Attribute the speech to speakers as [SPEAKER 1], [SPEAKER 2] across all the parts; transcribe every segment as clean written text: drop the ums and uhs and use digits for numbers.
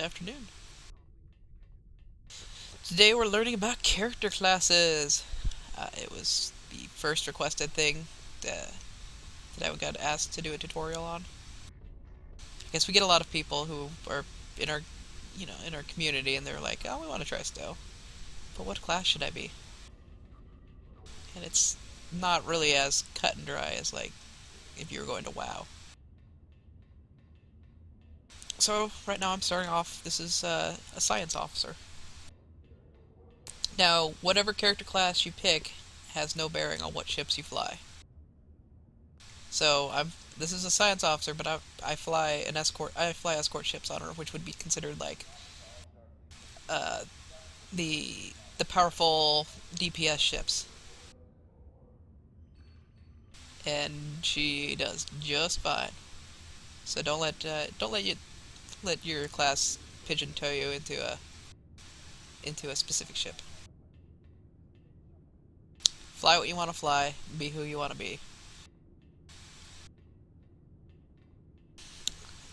[SPEAKER 1] afternoon. Today we're learning about character classes. It was the first requested thing that I got asked to do a tutorial on. I guess we get a lot of people who are in our, in our community, and they're like, "Oh, we want to try STO, but what class should I be?" And it's not really as cut and dry as like if you were going to WoW. So right now I'm starting off. This is a science officer. Now, whatever character class you pick has no bearing on what ships you fly. So this is a science officer, but I fly an escort. I fly escort ships on her, which would be considered like uh, the powerful DPS ships, and she does just fine. So don't let your class pigeon toe you into a specific ship. Fly what you want to fly. Be who you want to be.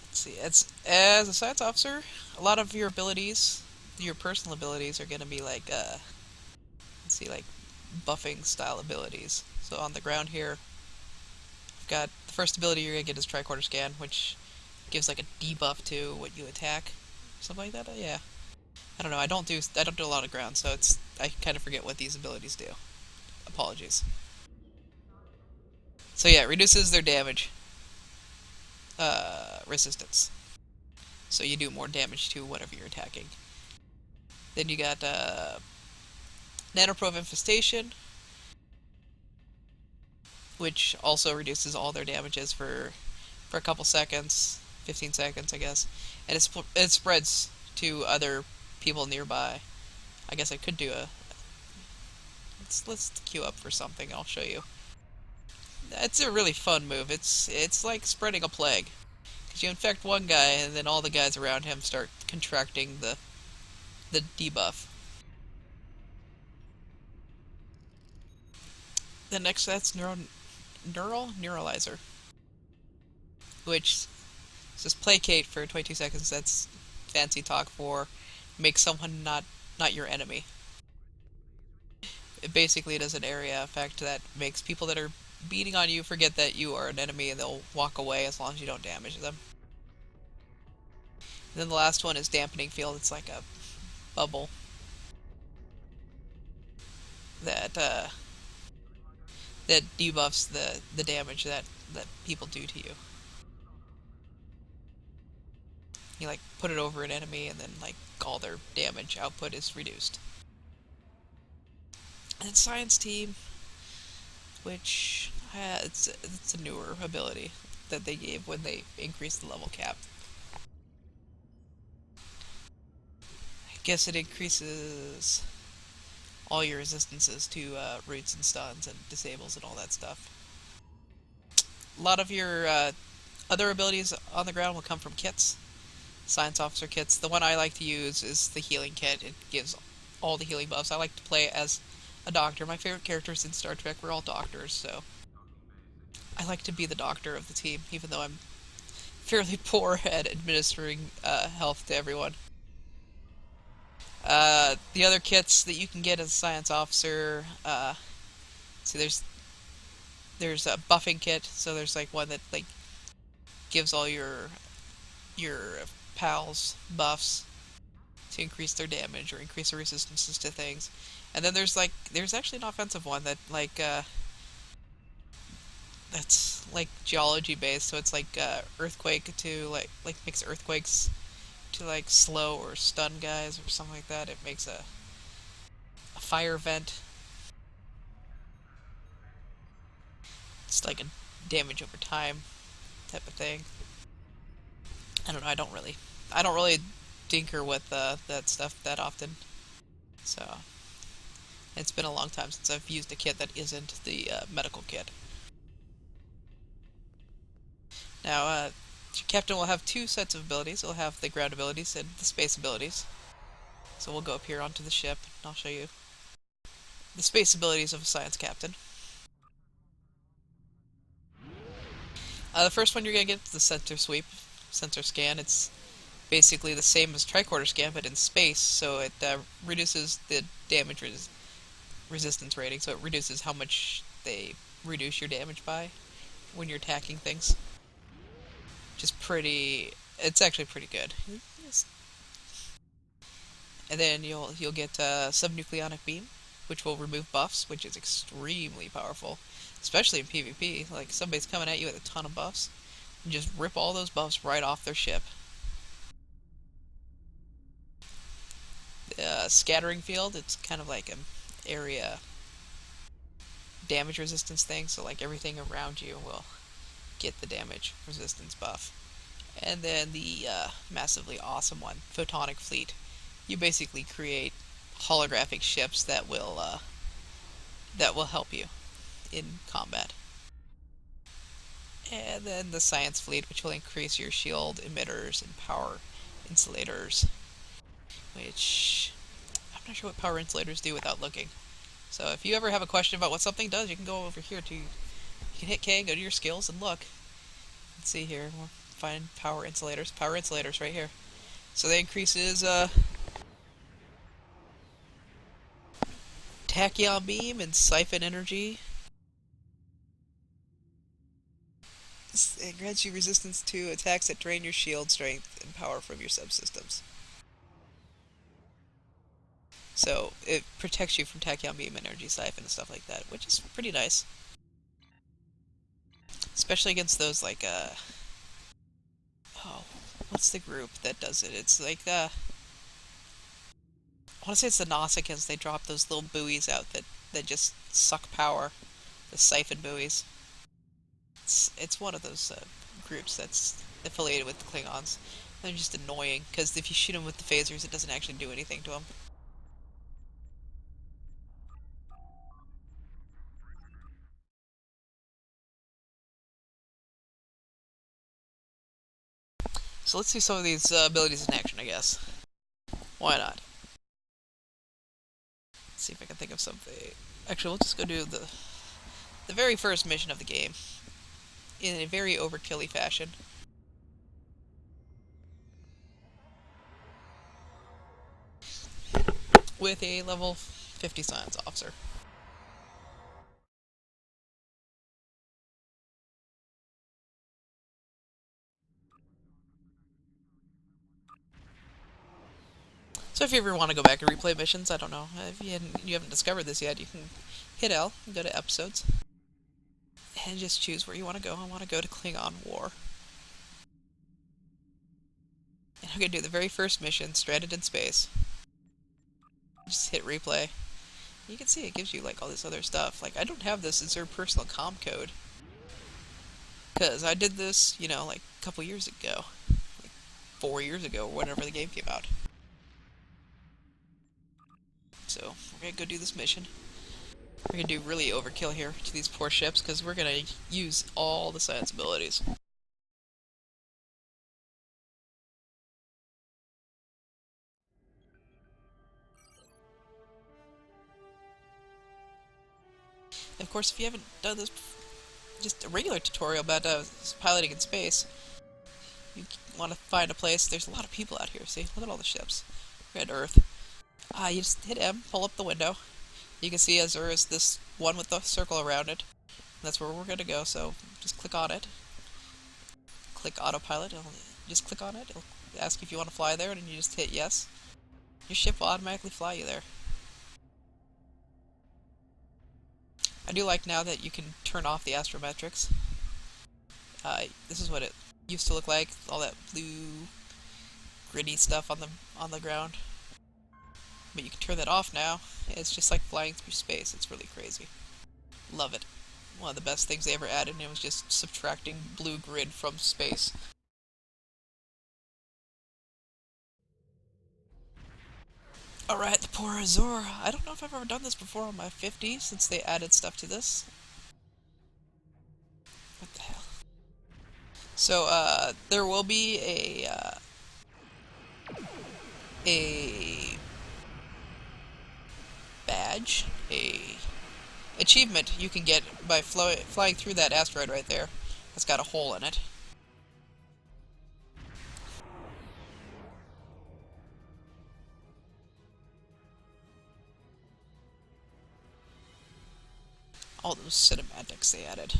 [SPEAKER 1] Let's see. As a science officer, a lot of your abilities, your personal abilities, are gonna be like let's see, like buffing style abilities. So on the ground here, I've got the first ability you're gonna get is tricorder scan, which gives like a debuff to what you attack, something like that. Yeah, I don't know. I don't do a lot of ground, so I kind of forget what these abilities do. Apologies. So yeah, it reduces their damage resistance. So you do more damage to whatever you're attacking. Then you got Nanoprobe Infestation, which also reduces all their damages for a couple seconds, 15 seconds, I guess, and it spreads to other people nearby. I guess I could do a let's queue up for something. I'll show you. It's a really fun move. It's like spreading a plague, because you infect one guy and then all the guys around him start contracting the debuff. The next that's neuralizer, which says placate for 22 seconds. That's fancy talk for make someone not your enemy. It basically does an area effect that makes people that are beating on you forget that you are an enemy, and they'll walk away as long as you don't damage them. And then the last one is dampening field. It's like a bubble that that debuffs the damage that people do to you. You like put it over an enemy, and then like all their damage output is reduced. And science team, which it's a newer ability that they gave when they increased the level cap. I guess it increases all your resistances to roots and stuns and disables and all that stuff. A lot of your other abilities on the ground will come from kits. Science officer kits. The one I like to use is the healing kit. It gives all the healing buffs. I like to play as a doctor. My favorite characters in Star Trek were all doctors, so I like to be the doctor of the team, even though I'm fairly poor at administering health to everyone. The other kits that you can get as a science officer, see, there's a buffing kit. So there's like one that like gives all your pals buffs to increase their damage or increase their resistances to things. And then there's actually an offensive one that that's like geology based. So it's like earthquake to like makes earthquakes to like slow or stun guys or something like that. It makes a fire vent. It's like a damage over time type of thing. I don't know. I don't really tinker with that stuff that often. So it's been a long time since I've used a kit that isn't the medical kit. Now, your captain will have two sets of abilities. He'll have the ground abilities and the space abilities. So we'll go up here onto the ship, and I'll show you the space abilities of a science captain. The first one you're gonna get is the sensor sweep, sensor scan. It's basically the same as tricorder scan, but in space, so it reduces the damage resistance rating, so it reduces how much they reduce your damage by when you're attacking things. Which is pretty... it's actually pretty good. And then you'll get subnucleonic beam, which will remove buffs, which is extremely powerful, especially in PvP. Like, somebody's coming at you with a ton of buffs, and just rip all those buffs right off their ship. Scattering field, it's kind of like an area damage resistance thing, so like everything around you will get the damage resistance buff. And then the massively awesome one, photonic fleet. You basically create holographic ships that will help you in combat. And then the science fleet, which will increase your shield emitters and power insulators, which I'm not sure what power insulators do without looking. So if you ever have a question about what something does, you can go over here to, you can hit K, go to your skills, and look. Let's see here, we'll find power insulators. Power insulators right here. So that increases tachyon beam and siphon energy. It grants you resistance to attacks that drain your shield strength and power from your subsystems. So it protects you from tachyon beam, energy siphon, and stuff like that, which is pretty nice. Especially against those like oh, what's the group that does it? It's like I want to say it's the Nausicaans. They drop those little buoys out that just suck power. The siphon buoys. It's one of those groups that's affiliated with the Klingons. They're just annoying, because if you shoot them with the phasers, it doesn't actually do anything to them. So let's see some of these abilities in action, I guess. Why not? Let's see if I can think of something. Actually, we'll just go do the very first mission of the game in a very overkill-y fashion. With a level 50 science officer. So if you ever want to go back and replay missions, I don't know, if you haven't discovered this yet, you can hit L and go to episodes. And just choose where you want to go. I want to go to Klingon War. And I'm going to do the very first mission, Stranded in Space. Just hit replay. You can see it gives you like all this other stuff. Like, I don't have this as their personal comm code. Because I did this, you know, like a couple years ago. Like 4 years ago, or whenever the game came out. So, we're going to go do this mission. We're going to do really overkill here to these poor ships, because we're going to use all the science abilities. And of course, if you haven't done this, just a regular tutorial about piloting in space, you want to find a place. There's a lot of people out here, see? Look at all the ships. We're at Earth. You just hit M, pull up the window. You can see as there is this one with the circle around it. That's where we're going to go, so just click on it. Click autopilot, just click on it. It'll ask you if you want to fly there, and you just hit yes. Your ship will automatically fly you there. I do like now that you can turn off the astrometrics. This is what it used to look like, all that blue, gritty stuff on the ground. But you can turn that off now. It's just like flying through space. It's really crazy. Love it. One of the best things they ever added, and it was just subtracting blue grid from space. Alright, the poor Azor. I don't know if I've ever done this before on my 50, since they added stuff to this. What the hell? So, there will be a badge, a achievement you can get by flying through that asteroid right there. That's got a hole in it. All those cinematics they added.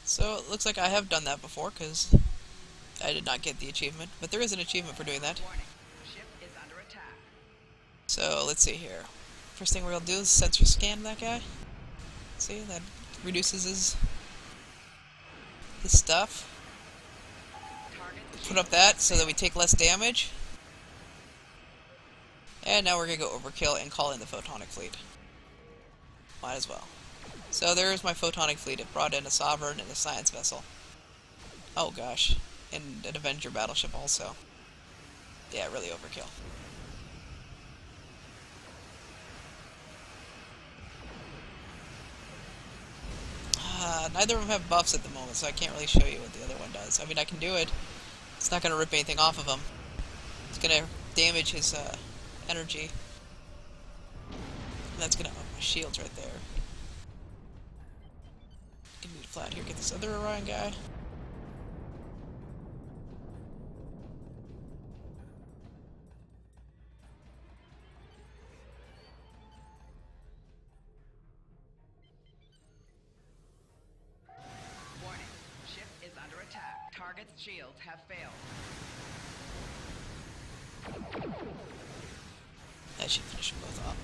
[SPEAKER 1] So it looks like I have done that before, because I did not get the achievement. But there is an achievement for doing that. So let's see here. First thing we're going to do is sensor scan that guy. See, that reduces his stuff. Put up that so that we take less damage. And now we're going to go overkill and call in the photonic fleet. Might as well. So there's my photonic fleet. It brought in a Sovereign and a Science Vessel. Oh gosh. And an Avenger battleship also. Yeah, really overkill. Neither of them have buffs at the moment, so I can't really show you what the other one does. I mean, I can do it. It's not going to rip anything off of him. It's going to damage his energy. And that's going to... Oh, my shield's right there. Give me the flat here. Get this other Orion guy.
[SPEAKER 2] Target's shields have failed.
[SPEAKER 1] That should finish them both off.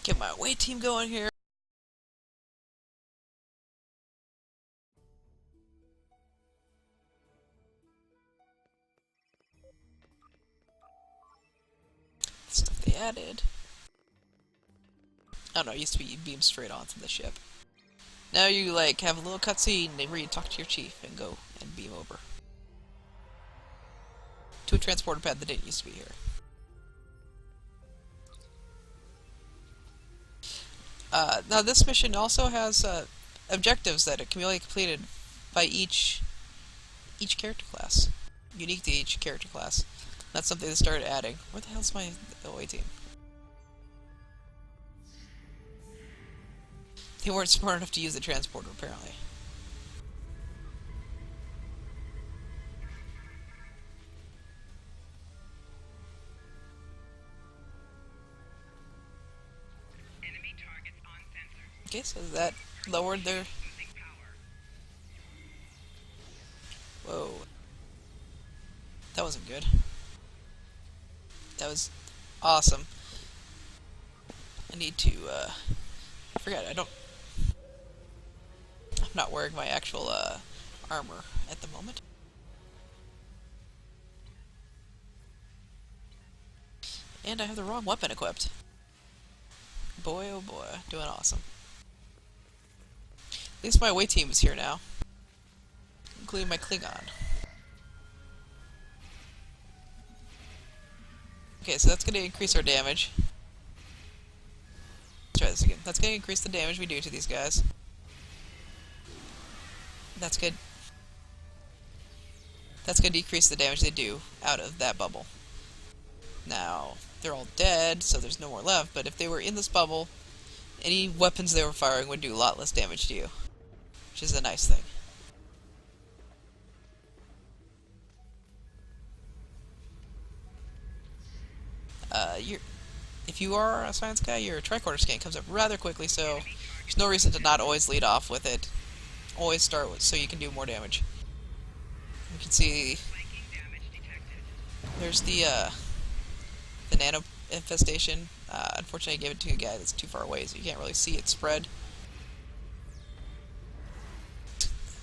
[SPEAKER 1] Get my away team going here. Stuff they added. I don't know, it used to be you beam straight onto the ship. Now you, like, have a little cutscene where you talk to your chief and go and beam over. To a transporter pad that didn't used to be here. Now this mission also has objectives that can be only completed by each character class. Unique to each character class. That's something they started adding. Where the hell's my away team? They weren't smart enough to use the transporter, apparently. Okay, so that lowered their... Whoa. That wasn't good. That was awesome. I need to, I forgot, I'm not wearing my actual, armor at the moment. And I have the wrong weapon equipped. Boy, oh boy, doing awesome. At least my away team is here now. Including my Klingon. Okay, so that's going to increase our damage. Let's try this again. That's going to increase the damage we do to these guys. That's good. That's going to decrease the damage they do out of that bubble. Now, they're all dead, so there's no more left, but if they were in this bubble, any weapons they were firing would do a lot less damage to you. Which is a nice thing. If you are a science guy, your tricorder scan comes up rather quickly, so there's no reason to not always lead off with it. Always start with, so you can do more damage. You can see there's the nano infestation. Unfortunately, I gave it to a guy that's too far away, so you can't really see it spread.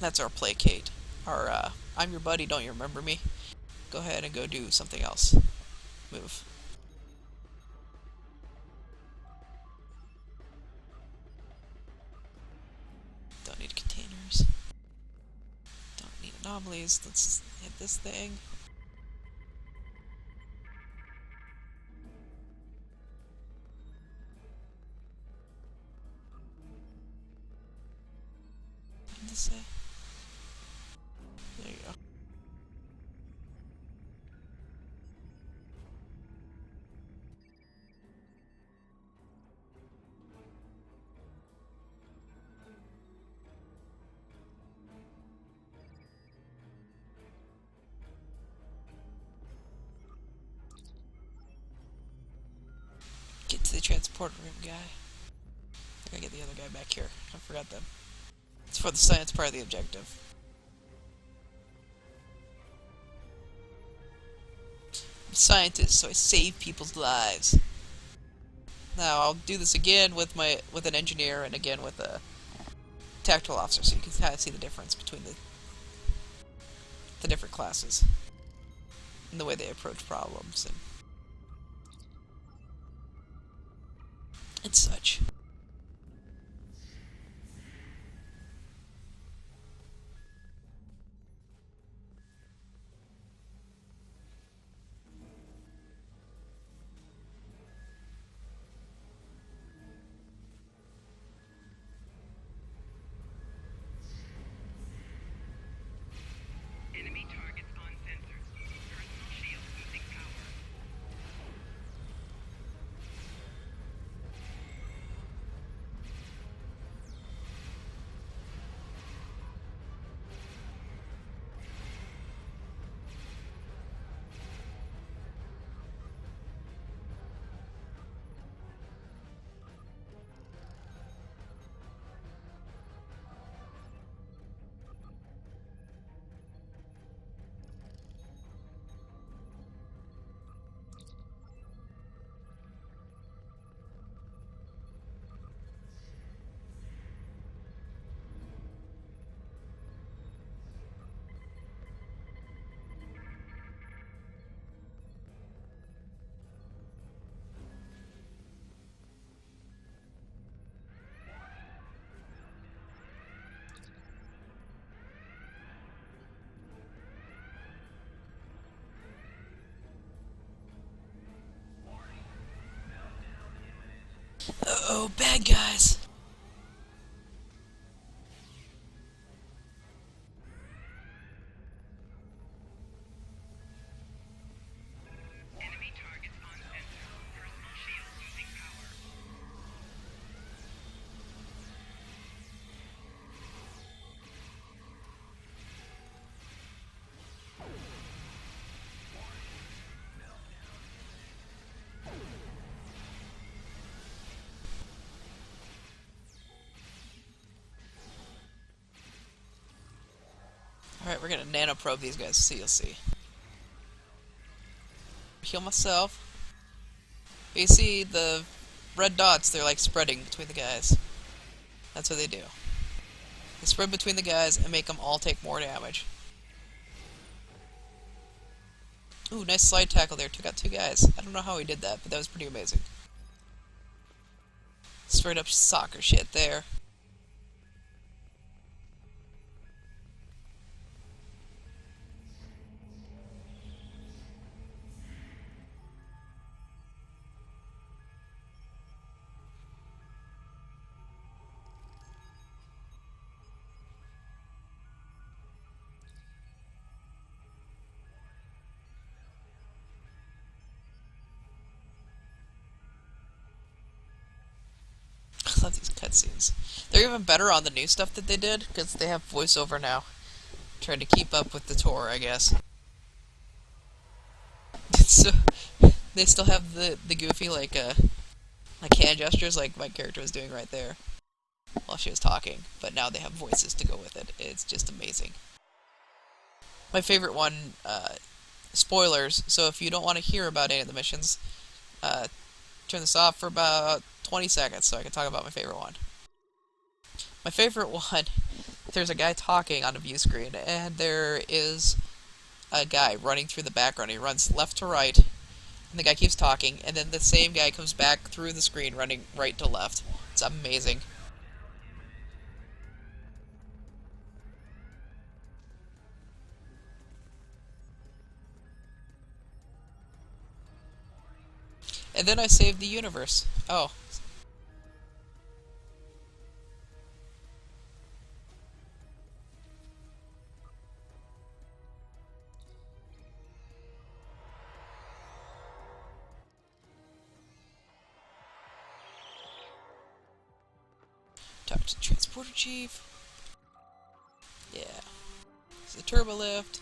[SPEAKER 1] That's our placate. Our I'm your buddy, don't you remember me? Go ahead and go do something else. Move. anomalies. Let's hit this thing. What did this say? There you go. Get to the transport room, guy. I gotta get the other guy back here. I forgot them. It's for the science part of the objective. I'm a scientist, so I save people's lives. Now I'll do this again with an engineer and again with a tactical officer, so you can kind of see the difference between the different classes and the way they approach problems and such.
[SPEAKER 2] Enemy targets on sensors. Personal shield losing power.
[SPEAKER 1] Uh-oh, bad guys!
[SPEAKER 2] Enemy targets on sensors. Personal shield losing power.
[SPEAKER 1] Alright, we're gonna nanoprobe these guys, so you'll see. Heal myself. You see the red dots, they're like spreading between the guys. That's what they do. They spread between the guys and make them all take more damage. Ooh, nice slide tackle there. Took out two guys. I don't know how he did that, but that was pretty amazing. Straight up soccer shit there. I love these cutscenes. They're even better on the new stuff that they did, because they have voiceover now. Trying to keep up with the tour, I guess. So, they still have the goofy, like hand gestures like my character was doing right there while she was talking, but now they have voices to go with it. It's just amazing. My favorite one, spoilers, so if you don't want to hear about any of the missions, turn this off for about 20 seconds so I can talk about my favorite one. My favorite one, there's a guy talking on a view screen, and there is a guy running through the background. He runs left to right, and the guy keeps talking, and then the same guy comes back through the screen running right to left. It's amazing. And then I saved the universe. Oh. Talk to the transporter chief. Yeah. There's a turbo lift.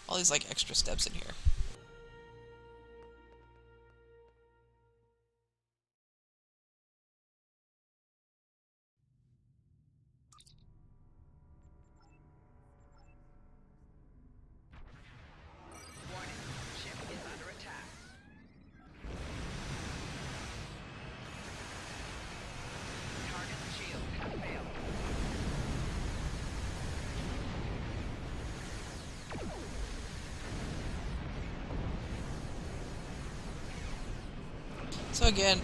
[SPEAKER 1] All these like extra steps in here.
[SPEAKER 2] Warning. Ship is under attack. Target shields have failed.
[SPEAKER 1] So again,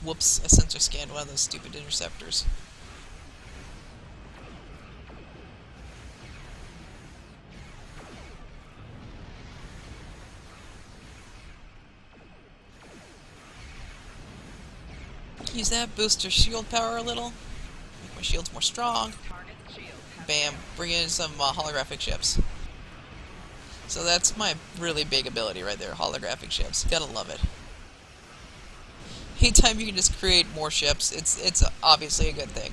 [SPEAKER 1] whoops, I sensor scanned one of those stupid interceptors. Use that, boost your shield power a little. Make my shields more strong.
[SPEAKER 2] Target shields have
[SPEAKER 1] Bam, bring in some holographic ships. So that's my really big ability right there, holographic ships. Gotta love it. Anytime you can just create more ships, it's obviously a good thing.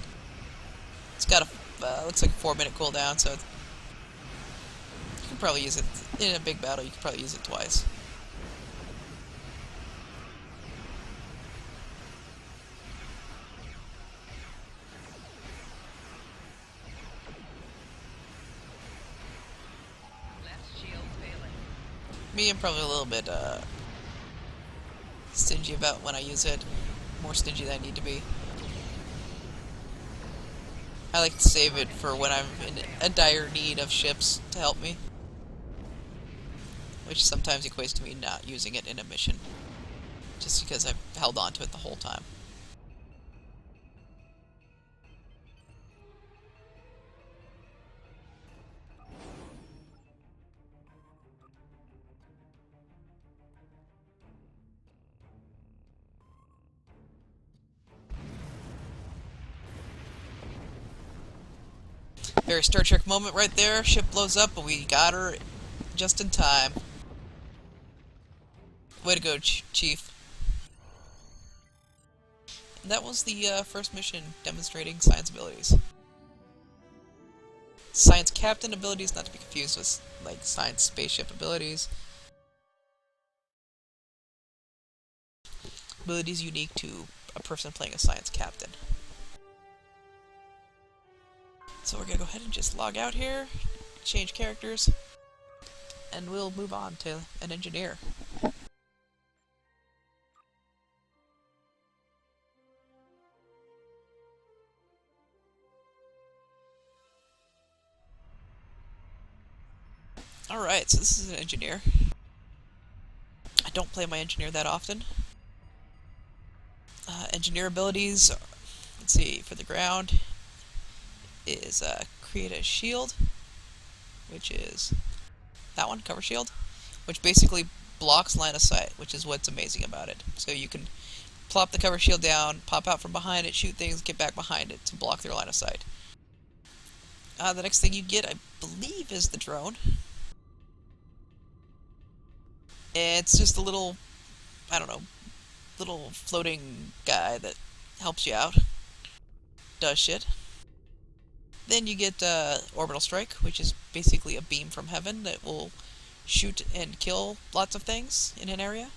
[SPEAKER 1] It's got a looks like a 4-minute cooldown, so you can probably use it in a big battle. You can probably use it twice.
[SPEAKER 2] left shields failing.
[SPEAKER 1] Me, I'm probably a little bit stingy about when I use it. More stingy than I need to be. I like to save it for when I'm in a dire need of ships to help me. Which sometimes equates to me not using it in a mission. Just because I've held on to it the whole time. Very Star Trek moment right there. Ship blows up, but we got her just in time. Way to go, Chief. And that was the first mission demonstrating science abilities. Science captain abilities, not to be confused with like science spaceship abilities. Abilities unique to a person playing a science captain. So we're gonna go ahead and just log out here, change characters, and we'll move on to an engineer. Alright, so this is an engineer. I don't play my engineer that often. Engineer abilities, let's see, for the ground is create a shield, which is that one, cover shield, which basically blocks line of sight, which is what's amazing about it. So you can plop the cover shield down, pop out from behind it, shoot things, get back behind it to block their line of sight. The next thing you get, I believe, is the drone. It's just a little, I don't know, little floating guy that helps you out. Does shit. Then you get Orbital Strike, which is basically a beam from heaven that will shoot and kill lots of things in an area.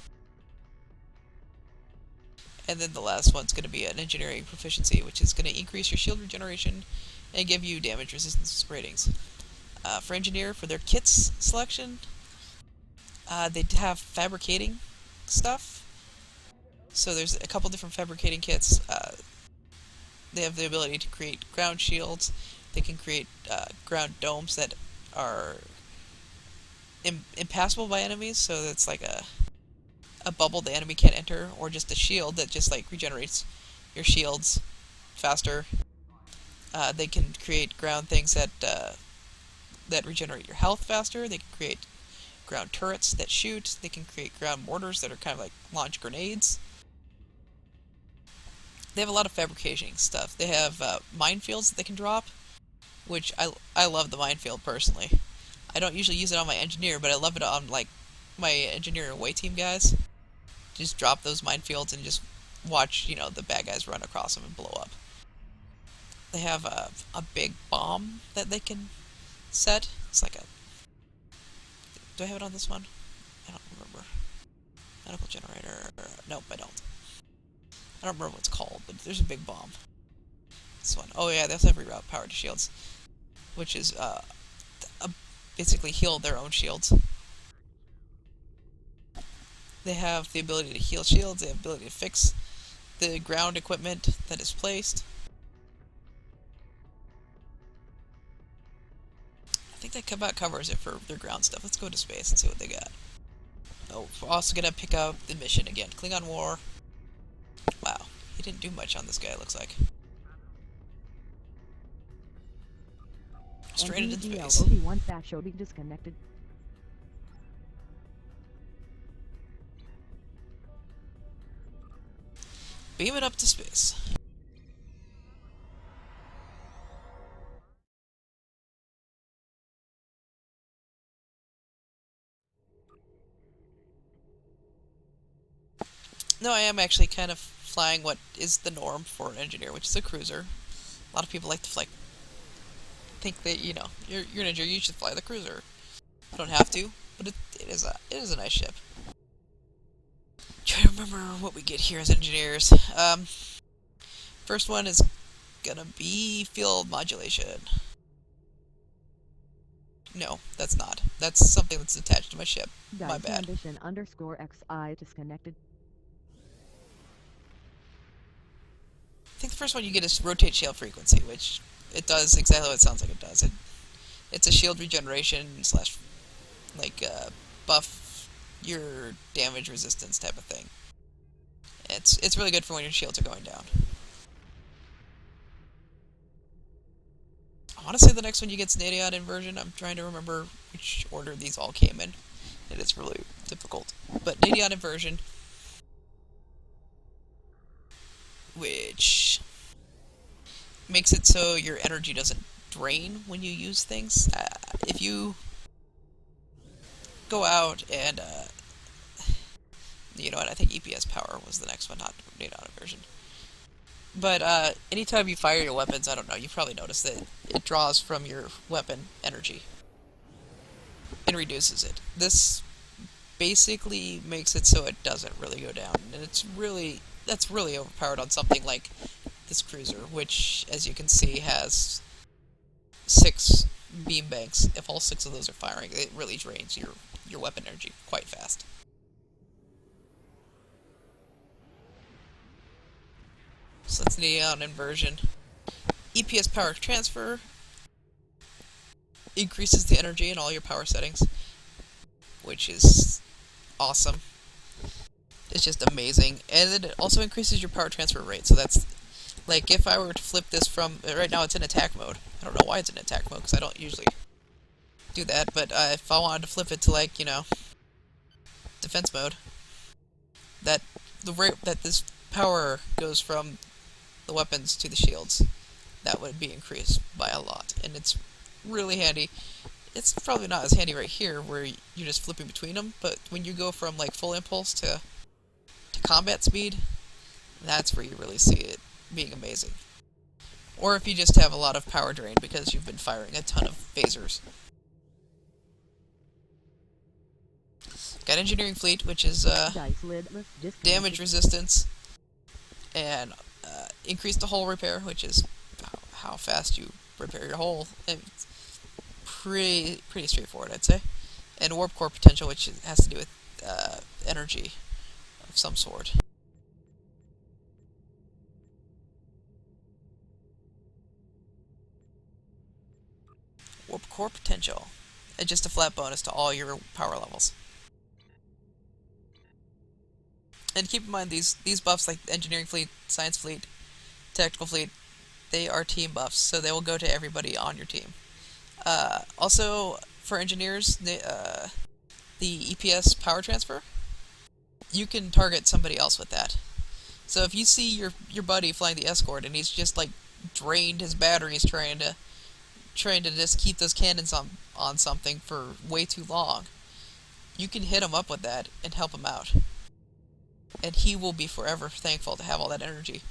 [SPEAKER 1] And then the last one's going to be an Engineering Proficiency, which is going to increase your shield regeneration and give you damage resistance ratings. For Engineer, for their kits selection, they have fabricating stuff. So there's a couple different fabricating kits. They have the ability to create ground shields. They can create ground domes that are impassable by enemies, so that's like a bubble the enemy can't enter, or just a shield that just like regenerates your shields faster. They can create ground things that that regenerate your health faster. They can create ground turrets that shoot. They can create ground mortars that are kind of like launch grenades. They have a lot of fabrication stuff. They have minefields that they can drop, which I love the minefield personally. I don't usually use it on my engineer, but I love it on like my engineer and away team guys. Just drop those minefields and just watch, the bad guys run across them and blow up. They have a big bomb that they can set. It's like a... Do I have it on this one? I don't remember. Medical generator... Nope, I don't. I don't remember what it's called, but there's a big bomb. This one. Oh yeah, they also have reroute power to shields, which is basically heal their own shields. They have the ability to heal shields. They have the ability to fix the ground equipment that is placed. I think that about covers it for their ground stuff. Let's go to space and see what they got. Oh, we're also gonna pick up the mission again. Klingon War. Wow, he didn't do much on this guy, it looks like. Stranded in space.
[SPEAKER 3] Obi-Wan Fasho be disconnected.
[SPEAKER 1] Beam it up to space. No, I am actually kind of flying what is the norm for an engineer, which is a cruiser. A lot of people like to fly, think that, you're an engineer, you should fly the cruiser. You don't have to, but it is a nice ship. Try to remember what we get here as engineers. First one is gonna be field modulation. No, that's not. That's something that's attached to my ship. My bad.
[SPEAKER 3] Ambition_XI disconnected.
[SPEAKER 1] I think the first one you get is rotate shield frequency, which it does exactly what it sounds like it does. It's a shield regeneration slash buff your damage resistance type of thing. It's really good for when your shields are going down. I want to say the next one you get is Nadion inversion. I'm trying to remember which order these all came in. It is really difficult. But Nadion inversion, which makes it so your energy doesn't drain when you use things. If you go out and, you know what, I think EPS power was the next one, not Nadion inversion. But anytime you fire your weapons, I don't know, you probably noticed that it draws from your weapon energy and reduces it. This basically makes it so it doesn't really go down, and that's really overpowered on something like this cruiser, which, as you can see, has 6 beam banks. If all 6 of those are firing, it really drains your weapon energy quite fast. So that's Neon inversion. EPS power transfer increases the energy in all your power settings, which is awesome. It's just amazing. And then it also increases your power transfer rate. So that's like if I were to flip this from right now it's in attack mode. I don't know why it's in attack mode because I don't usually do that, but if I wanted to flip it to defense mode, that the rate that this power goes from the weapons to the shields, that would be increased by a lot, and it's really handy. It's probably not as handy right here where you're just flipping between them, but when you go from full impulse to combat speed, that's where you really see it being amazing. Or if you just have a lot of power drain because you've been firing a ton of phasers. Got engineering fleet, which is damage resistance and increased the hull repair, which is how fast you repair your hull. And it's pretty straightforward, I'd say. And warp core potential, which has to do with energy of some sort. Warp core potential. It's just a flat bonus to all your power levels. And keep in mind these buffs, like engineering fleet, science fleet, tactical fleet, they are team buffs, so they will go to everybody on your team. Also, for engineers, the EPS power transfer, you can target somebody else with that. So if you see your buddy flying the escort and he's just like drained his batteries trying to just keep those cannons on something for way too long, you can hit him up with that and help him out. And he will be forever thankful to have all that energy.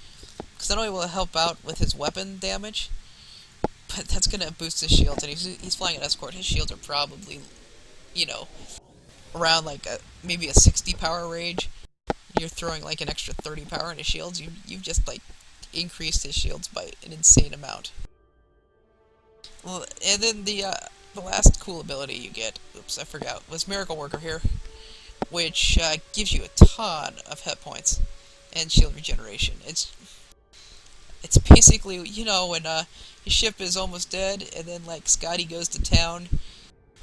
[SPEAKER 1] Because not only will it help out with his weapon damage, but that's going to boost his shields. And he's flying an escort. His shields are probably, you know, around like maybe a 60 power range. You're throwing like an extra 30 power in his shields. You've just like increased his shields by an insane amount. Well, and then the last cool ability you get, oops, I forgot, was Miracle Worker here, which gives you a ton of hit points and shield regeneration. It's basically, you know, when your ship is almost dead, and then like Scotty goes to town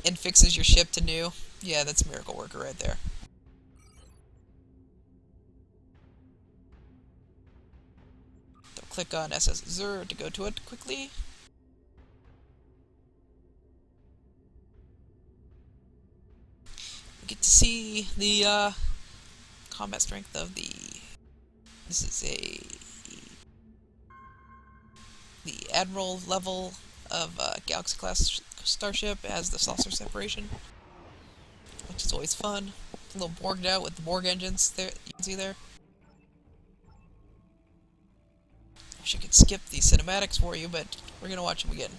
[SPEAKER 1] and fixes your ship to new. Yeah, that's Miracle Worker right there. So click on SS Azure to go to it quickly. We get to see the combat strength of the. This is the Admiral level of Galaxy class starship. It has the saucer separation, which is always fun. A little Borged out with the Borg engines there. You can see there. I wish I could skip these cinematics for you, but we're gonna watch them again.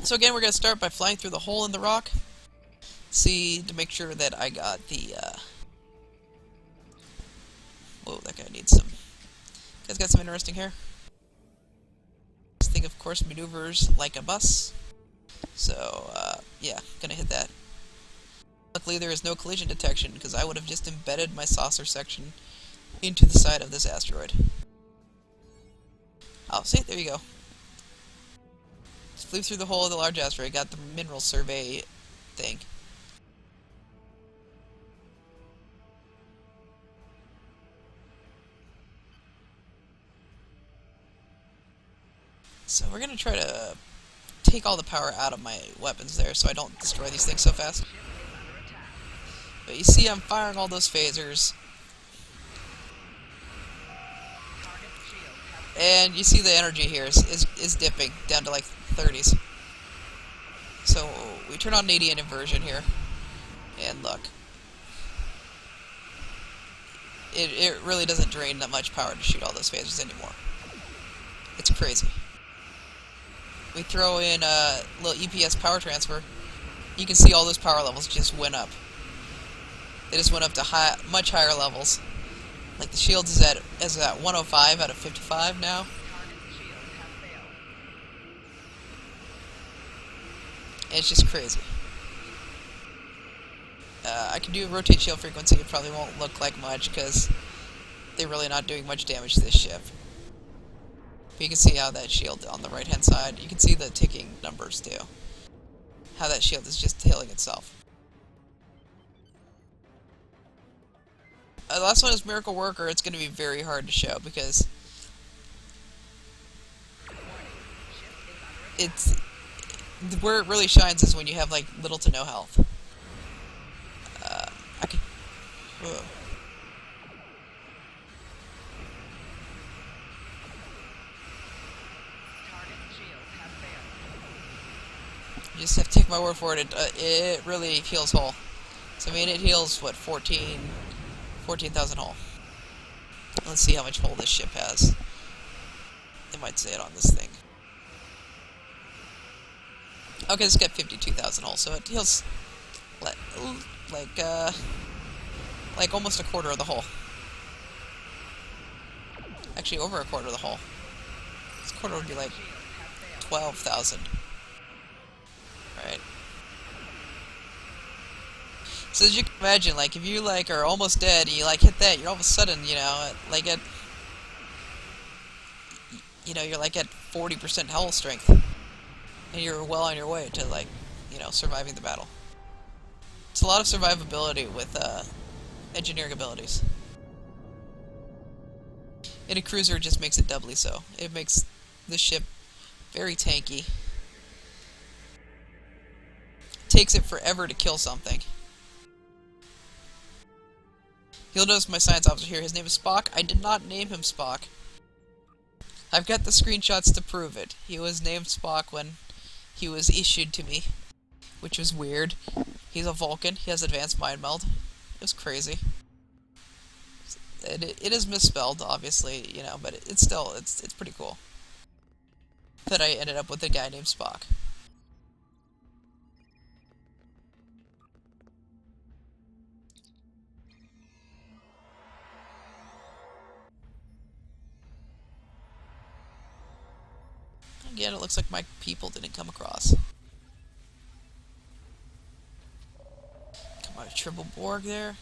[SPEAKER 1] So again, we're going to start by flying through the hole in the rock. See, to make sure that I got the, whoa, that guy needs some. Guy's got some interesting hair. This thing, of course, maneuvers like a bus. So, yeah, gonna hit that. Luckily, there is no collision detection, because I would have just embedded my saucer section into the side of this asteroid. Oh, see, there you go. Flew through the hole of the large asteroid, got the mineral survey thing. So we're gonna try to take all the power out of my weapons there so I don't destroy these things so fast. But you see I'm firing all those phasers. And you see the energy here is dipping down to like 30s. So we turn on Nadian inversion here, and look, it really doesn't drain that much power to shoot all those phasers anymore. It's crazy. We throw in a little EPS power transfer. You can see all those power levels just went up. They just went up to much higher levels. Like the shields is at 105 out of 55 now. It's just crazy. I can do a rotate shield frequency. It probably won't look like much because they're really not doing much damage to this ship. But you can see how that shield on the right hand side, you can see the ticking numbers too. How that shield is just healing itself. The last one is Miracle Worker. It's going to be very hard to show because it's where it really shines is when you have like little to no health. I could. Whoa. You just have to take my word for it. It really heals whole. So I mean, it heals what 14,000 hull. Let's see how much hull this ship has. They might say it on this thing. Okay, it's got 52,000 hull, so it heals like almost a quarter of the hull. Actually, over a quarter of the hull. This quarter would be like 12,000. Right. So as you can imagine, like if you like are almost dead and you like hit that, you're all of a sudden, you know, like at, you know, you're like at 40% hull strength. and you're well on your way to, like, you know, surviving the battle. It's a lot of survivability with engineering abilities. In a cruiser, it just makes it doubly so. It makes the ship very tanky. It takes it forever to kill something. You'll notice my science officer here. His name is Spock. I did not name him Spock. I've got the screenshots to prove it. He was named Spock when he was issued to me, which was weird. He's a Vulcan. He has advanced mind meld. It was crazy. It is misspelled, obviously, you know, but it's still, it's pretty cool that I ended up with a guy named Spock. Again, it looks like my people didn't come across. Come on, a triple Borg there.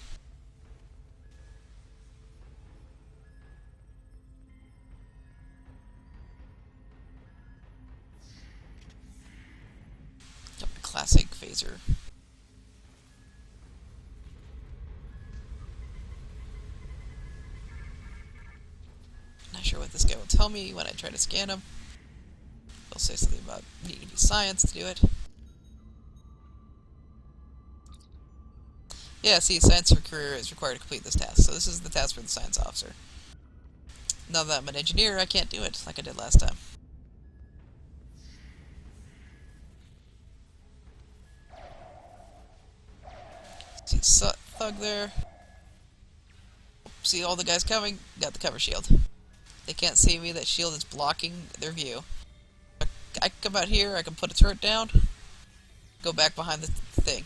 [SPEAKER 1] Got my classic phaser. Not sure what this guy will tell me when I try to scan him. He'll say something about needing to be science to do it. Yeah, see, science for career is required to complete this task, so this is the task for the science officer. Now that I'm an engineer, I can't do it like I did last time. See Thug there. See all the guys coming? Got the cover shield. They can't see me, that shield is blocking their view. I can come out here, I can put a turret down, go back behind the thing.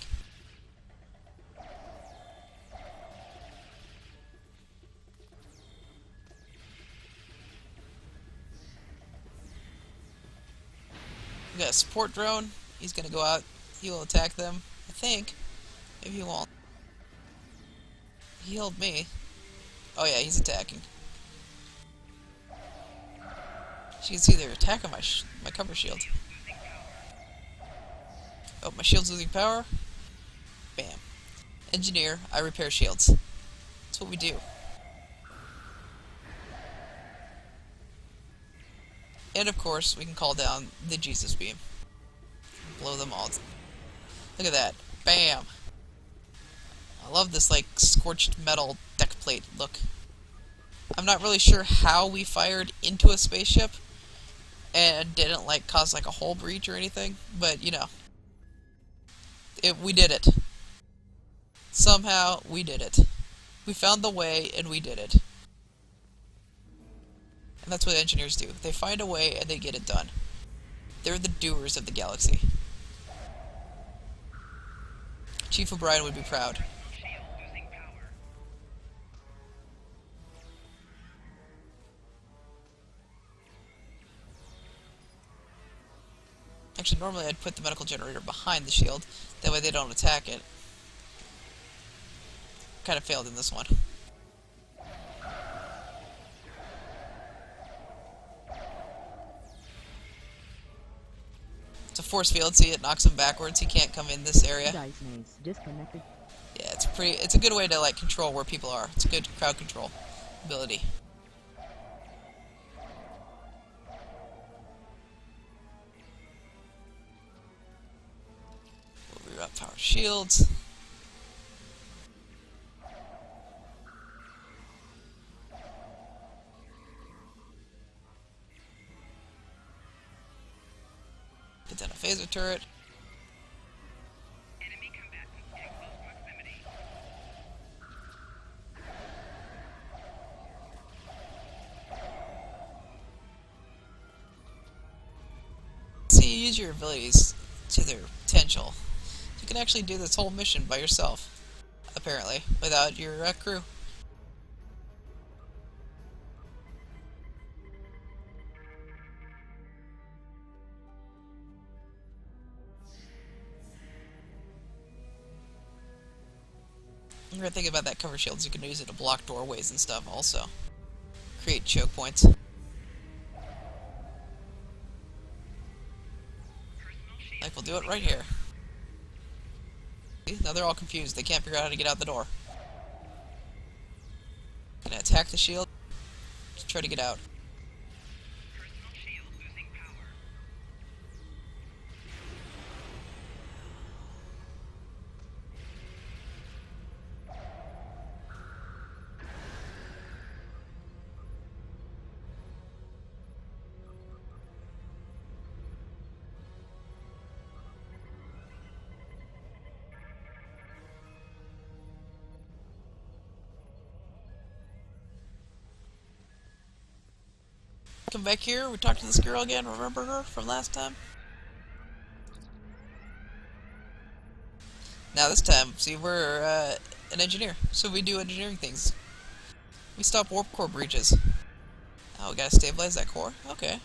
[SPEAKER 1] We got a support drone. He's gonna go out. He will attack them. I think. Maybe he won't. He healed me. Oh yeah, he's attacking. As you can see, they're attacking my cover shield. Oh, my shield's losing power. Bam. Engineer, I repair shields. That's what we do. And of course, we can call down the Jesus beam. Blow them all. Look at that. Bam! I love this, like, scorched metal deck plate look. I'm not really sure how we fired into a spaceship and didn't, like, cause, like, a hull breach or anything, but, you know. We did it. Somehow, we did it. We found the way, and we did it. And that's what engineers do. They find a way, and they get it done. They're the doers of the galaxy. Chief O'Brien would be proud.
[SPEAKER 2] Shield losing power.
[SPEAKER 1] Actually, normally I'd put the medical generator behind the shield. That way they don't attack it. Kind of failed in this one. It's a force field, see, it knocks him backwards. He can't come in this area.
[SPEAKER 3] Dice maze disconnected.
[SPEAKER 1] Yeah, it's a good way to, like, control where people are. It's a good crowd control ability. We'll reroute power shields. Put down a phaser turret.
[SPEAKER 2] Enemy combatants in close proximity.
[SPEAKER 1] See, you use your abilities to their potential. You can actually do this whole mission by yourself, apparently, without your crew. I'm gonna think about that cover shields. You can use it to block doorways and stuff also. Create choke points.
[SPEAKER 2] First
[SPEAKER 1] right here. See? Now they're all confused. They can't figure out how to get out the door. Gonna attack the shield. Just try to get out.
[SPEAKER 2] Personal shield losing power.
[SPEAKER 1] Come back here. We talked to this girl again. Remember her from last time? Now this time, see, we're an engineer, so we do engineering things. We stop warp core breaches. Oh, we gotta stabilize that core? Okay.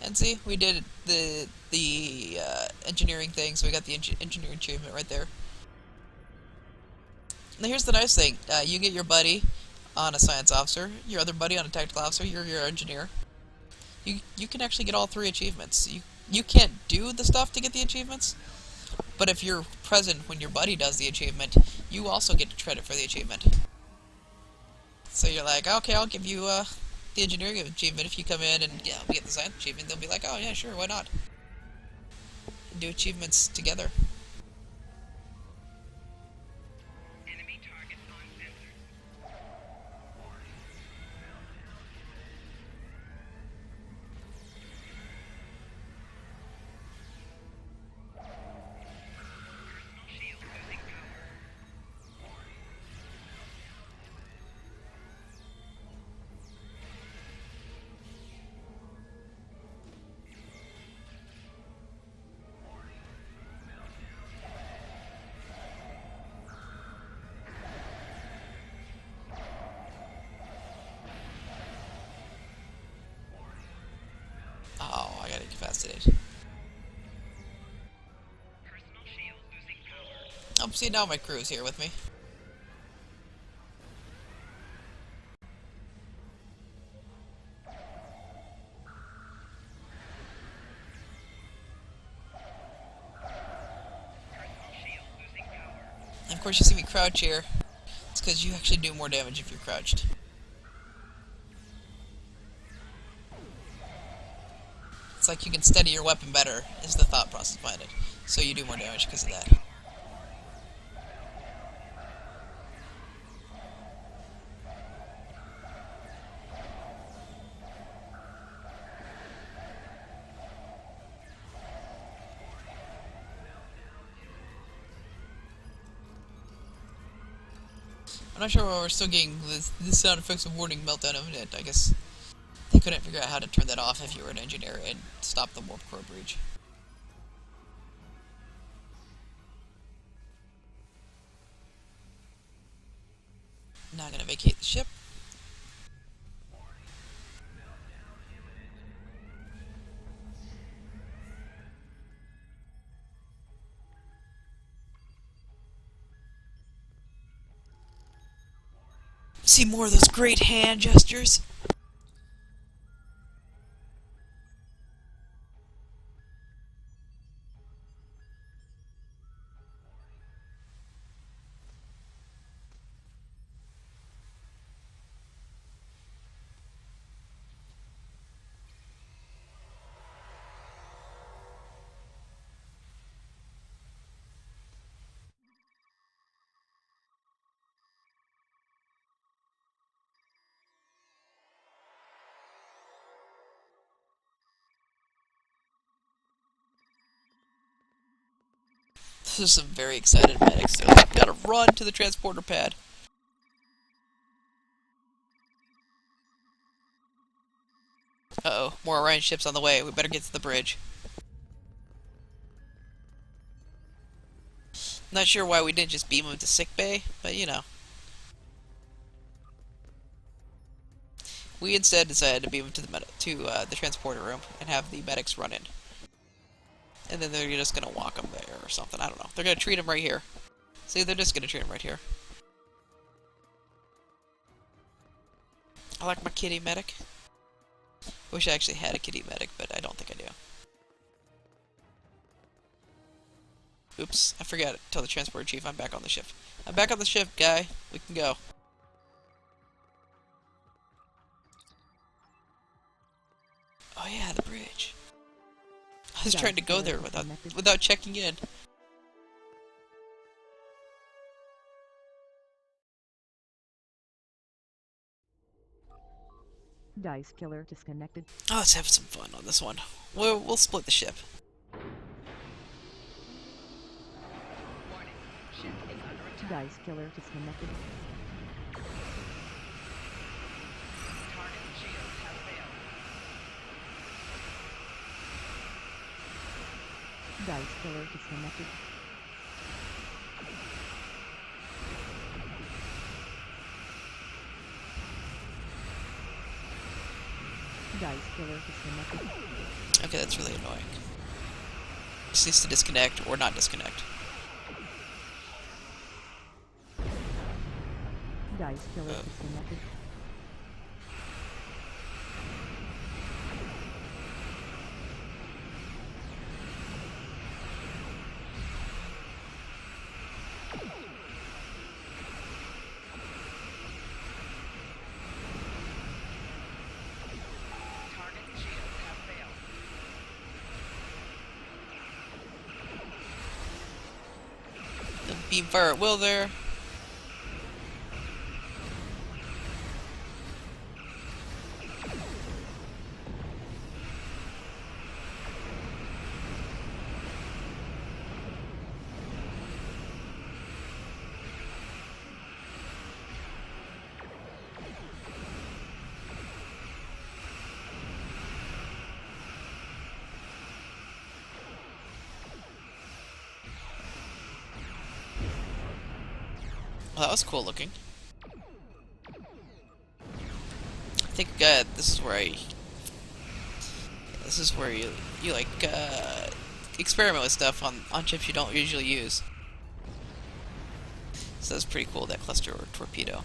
[SPEAKER 1] And see, we did the engineering thing, so we got the engineering achievement right there. Now here's the nice thing: you get your buddy on a science officer, your other buddy on a tactical officer, you're your engineer. You can actually get all three achievements. You can't do the stuff to get the achievements, but if you're present when your buddy does the achievement, you also get credit for the achievement. So you're like, okay, I'll give you the engineering achievement if you come in and yeah, we get the science achievement. They'll be like, oh yeah, sure, why not? Do achievements together.
[SPEAKER 2] Enemy targets on sensors. Personal shield losing power.
[SPEAKER 1] Oh, I got incapacitated.
[SPEAKER 2] Personal shield losing power.
[SPEAKER 1] Oh, see, now my crew's here with me.
[SPEAKER 2] Personal shield losing power.
[SPEAKER 1] And of course, you see me crouch here. It's because you actually do more damage if you're crouched. It's like you can steady your weapon better, is the thought process behind it. So you do more damage because of that. I'm not sure why we're still getting the sound effects of warning meltdown imminent. I guess they couldn't figure out how to turn that off if you were an engineer and stop the warp core breach. Now I'm gonna vacate the ship. See more of those great hand gestures? This is some very excited medics. They're like, gotta run to the transporter pad. Uh-oh, more Orion ships on the way. We better get to the bridge. Not sure why we didn't just beam them to sickbay, but you know. We instead decided to beam him to the transporter room and have the medics run in. And then they're just gonna walk him there or something. I don't know. They're gonna treat him right here. See, they're just gonna treat him right here. I like my kitty medic. Wish I actually had a kitty medic, but I don't think I do. Oops, I forgot to tell the transport chief I'm back on the ship. I'm back on the ship, guy. We can go. Oh yeah, the bridge. I was trying to go there without checking in.
[SPEAKER 3] Dice killer disconnected.
[SPEAKER 1] Oh, let's have some fun on this one. We'll split the ship.
[SPEAKER 2] Warning. Ship is under attack.
[SPEAKER 3] Dice killer disconnected.
[SPEAKER 2] Target shields have failed.
[SPEAKER 3] Dice killer disconnected. Dice killer disconnected.
[SPEAKER 1] Okay, that's really annoying. Just needs to disconnect or not disconnect.
[SPEAKER 3] Dice killer disconnected.
[SPEAKER 2] Target shields have failed.
[SPEAKER 1] The beam fire at will there. Well, that was cool looking. I think this is where you like experiment with stuff on ships you don't usually use. So that's pretty cool, that cluster torpedo.